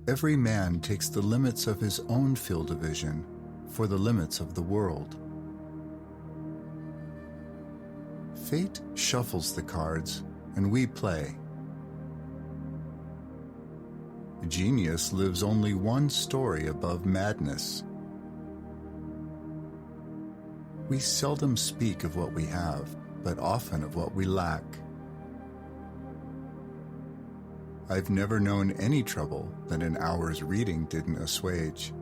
Every man takes the limits of his own field of vision for the limits of the world. Fate shuffles the cards, and we play. Genius lives only one story above madness. We seldom speak of what we have, but often of what we lack. I've never known any trouble that an hour's reading didn't assuage.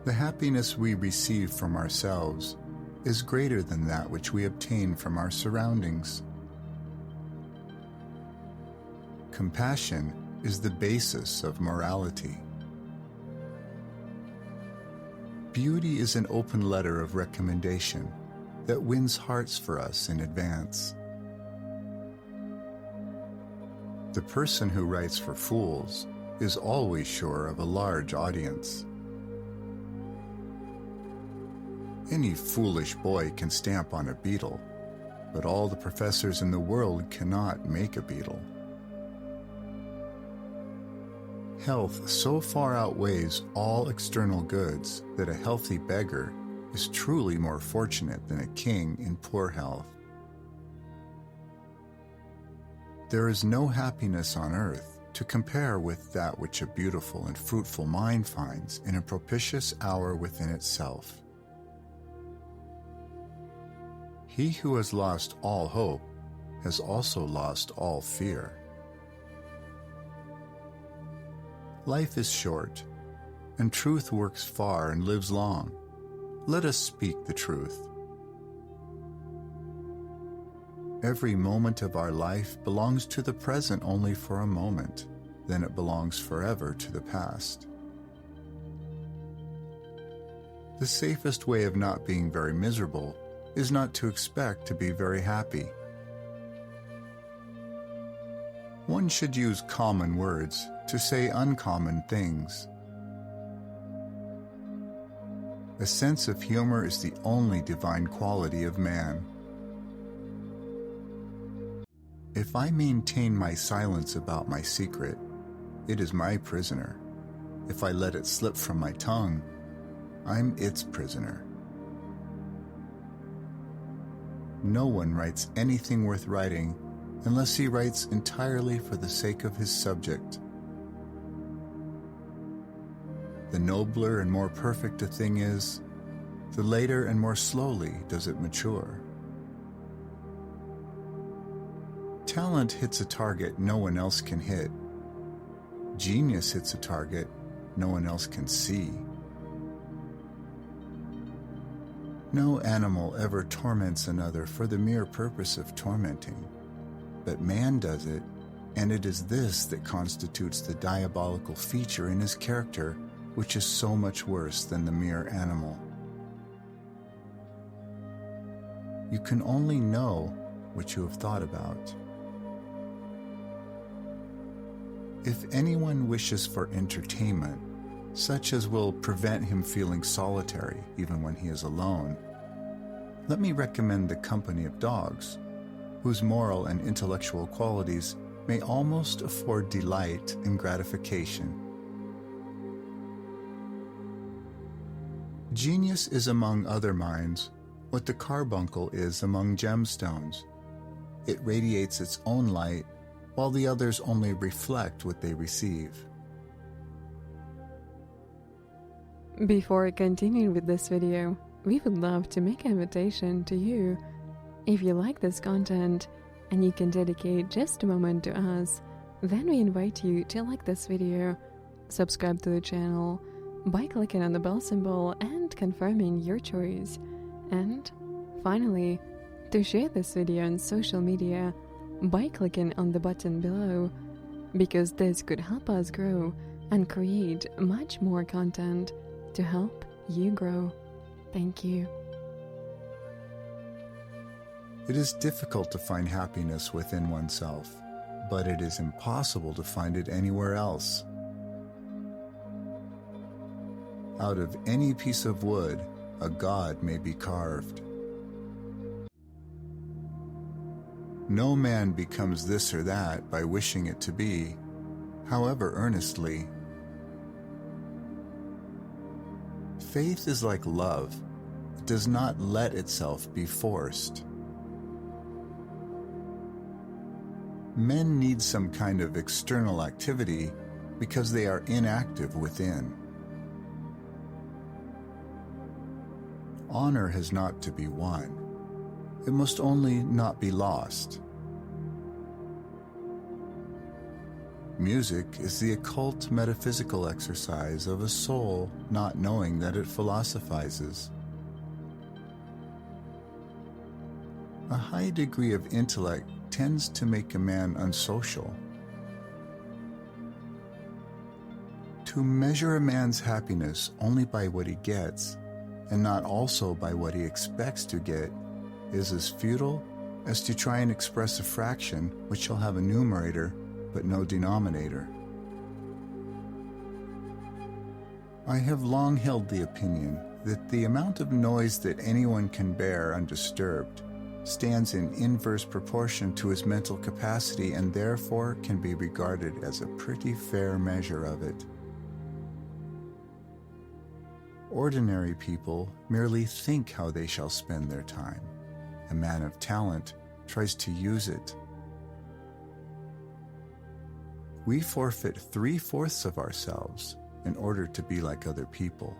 The happiness we receive from ourselves is greater than that which we obtain from our surroundings. Compassion is the basis of morality. Beauty is an open letter of recommendation that wins hearts for us in advance. The person who writes for fools is always sure of a large audience. Any foolish boy can stamp on a beetle, but all the professors in the world cannot make a beetle. Health so far outweighs all external goods that a healthy beggar is truly more fortunate than a king in poor health. There is no happiness on earth to compare with that which a beautiful and fruitful mind finds in a propitious hour within itself. He who has lost all hope has also lost all fear. Life is short, and truth works far and lives long. Let us speak the truth. Every moment of our life belongs to the present only for a moment, then it belongs forever to the past. The safest way of not being very miserable is not to expect to be very happy. One should use common words to say uncommon things. A sense of humor is the only divine quality of man. If I maintain my silence about my secret, it is my prisoner. If I let it slip from my tongue, I'm its prisoner. No one writes anything worth writing unless he writes entirely for the sake of his subject. The nobler and more perfect a thing is, the later and more slowly does it mature. Talent hits a target no one else can hit. Genius hits a target no one else can see. No animal ever torments another for the mere purpose of tormenting, but man does it, and it is this that constitutes the diabolical feature in his character, which is so much worse than the mere animal. You can only know what you have thought about. If anyone wishes for entertainment, such as will prevent him feeling solitary even when he is alone, let me recommend the company of dogs, whose moral and intellectual qualities may almost afford delight and gratification. Genius is among other minds what the carbuncle is among gemstones. It radiates its own light, while the others only reflect what they receive. Before continuing with this video, we would love to make an invitation to you. If you like this content and you can dedicate just a moment to us, then we invite you to like this video, subscribe to the channel by clicking on the bell symbol and confirming your choice, and finally, to share this video on social media by clicking on the button below, because this could help us grow and create much more content to help you grow. Thank you. It is difficult to find happiness within oneself, but it is impossible to find it anywhere else. Out of any piece of wood, a god may be carved. No man becomes this or that by wishing it to be, however earnestly. Faith is like love. It does not let itself be forced. Men need some kind of external activity because they are inactive within. Honor has not to be won. It must only not be lost. Music is the occult metaphysical exercise of a soul not knowing that it philosophizes. A high degree of intellect tends to make a man unsocial. To measure a man's happiness only by what he gets, and not also by what he expects to get, is as futile as to try and express a fraction which shall have a numerator but no denominator. I have long held the opinion that the amount of noise that anyone can bear undisturbed stands in inverse proportion to his mental capacity and therefore can be regarded as a pretty fair measure of it. Ordinary people merely think how they shall spend their time. A man of talent tries to use it. We forfeit 3/4 of ourselves in order to be like other people.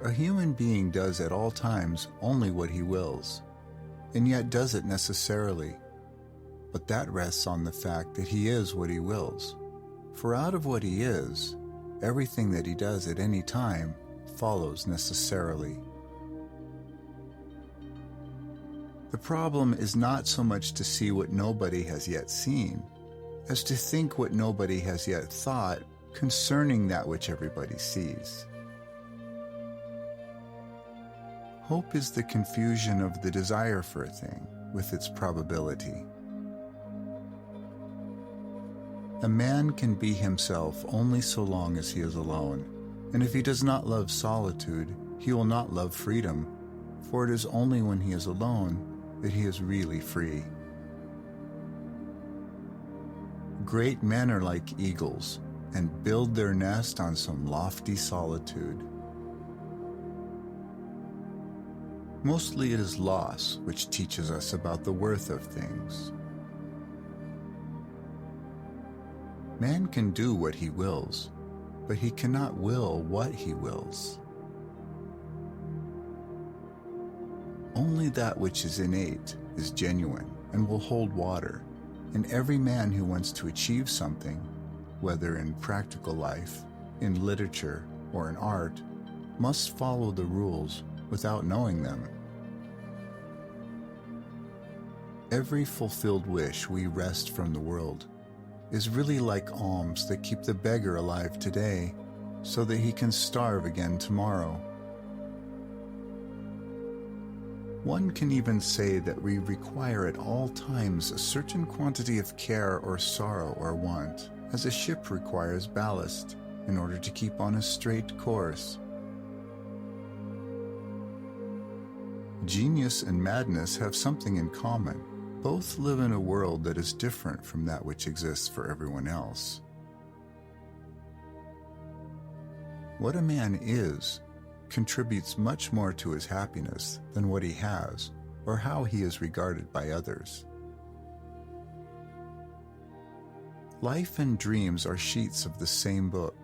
A human being does at all times only what he wills, and yet does it necessarily. But that rests on the fact that he is what he wills. For out of what he is, everything that he does at any time follows necessarily. The problem is not so much to see what nobody has yet seen, as to think what nobody has yet thought concerning that which everybody sees. Hope is the confusion of the desire for a thing with its probability. A man can be himself only so long as he is alone, and if he does not love solitude, he will not love freedom, for it is only when he is alone that he is really free. Great men are like eagles and build their nest on some lofty solitude. Mostly it is loss which teaches us about the worth of things. Man can do what he wills, but he cannot will what he wills. Only that which is innate is genuine and will hold water, and every man who wants to achieve something, whether in practical life, in literature, or in art, must follow the rules without knowing them. Every fulfilled wish we wrest from the world is really like alms that keep the beggar alive today so that he can starve again tomorrow. One can even say that we require at all times a certain quantity of care or sorrow or want, as a ship requires ballast, in order to keep on a straight course. Genius and madness have something in common. Both live in a world that is different from that which exists for everyone else. What a man is contributes much more to his happiness than what he has or how he is regarded by others. Life and dreams are sheets of the same book.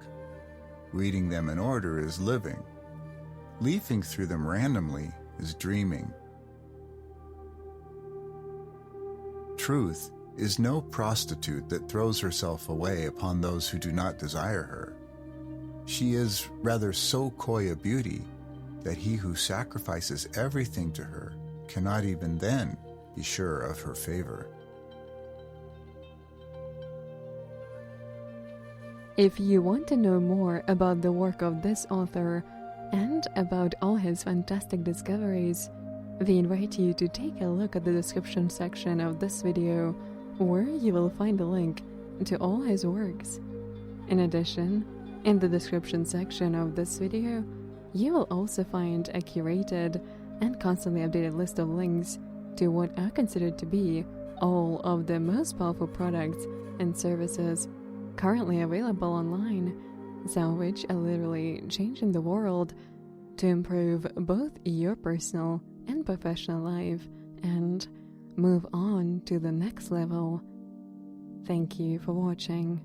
Reading them in order is living. Leafing through them randomly is dreaming. Truth is no prostitute that throws herself away upon those who do not desire her. She is rather so coy a beauty that he who sacrifices everything to her cannot even then be sure of her favor. If you want to know more about the work of this author and about all his fantastic discoveries, we invite you to take a look at the description section of this video, where you will find a link to all his works. In addition, in the description section of this video, you will also find a curated and constantly updated list of links to what are considered to be all of the most powerful products and services currently available online, some of which are literally changing the world to improve both your personal and professional life and move on to the next level. Thank you for watching.